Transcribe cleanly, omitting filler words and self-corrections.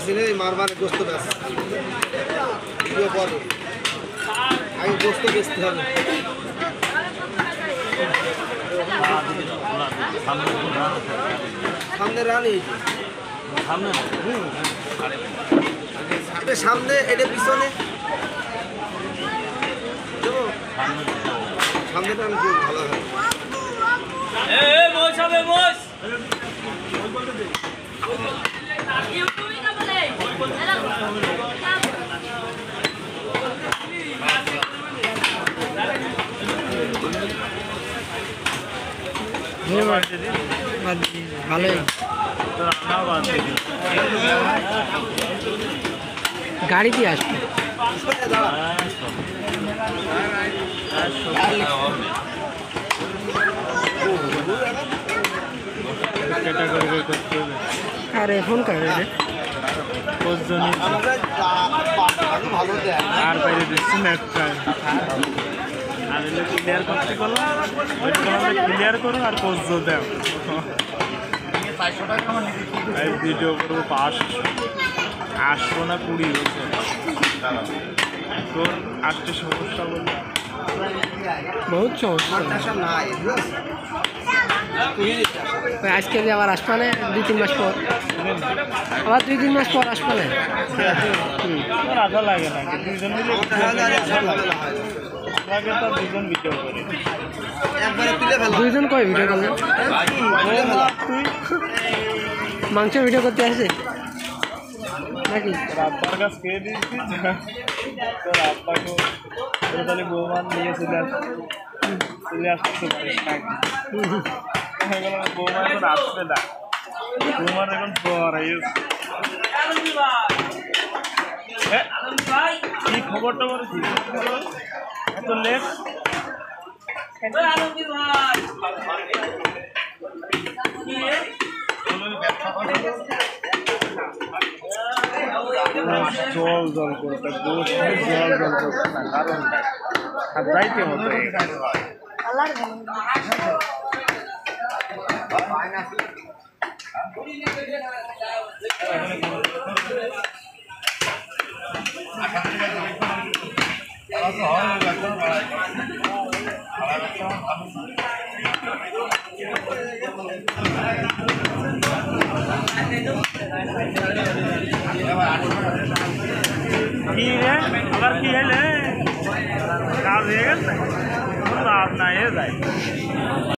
বেশি নেই মারবার গোস্ত বেশ ভিডিও করো আগে গোস্ত বেচতে হবে সামনে রান এই সামনে সামনে এটা পিছনে সামনে রান খুব ভালো হয় ভালোই গাড়ি দিয়ে আসবে আরে ফোন করে আর বাইরে দিচ্ছি না আমি ক্লিয়ার করতে করলাম ক্লিয়ার করো আর কোচ দেও ভিডিও করবো 500 না 20 হয়েছে তোর আজকে সমস্যা বললো বহুত সমস্যা আজকে আবার আসবানে 2-3 মাস পর আবার 2-3 মাস পর আসবানে আশা লাগে না দুজন মিলে তো দুজন ভিডিও করে দুইজন কয় ভিডিও করলেন মাংস ভিডিও করতে আসে নাকি আব্বার কাছে খেয়ে দিয়েছি তোর আব্বাকে তাহলে বৌমান নিয়ে চলে আসতে পারিস নাকি বৌমান এখন আসবে না বৌমান এখন কি খবরটা বলেছি এত লেট জল জল করতে জল জল করতে না কারণ আর যাইতে হতো কি রে আবার কি হলে কাজ হয়ে গেছে না যায়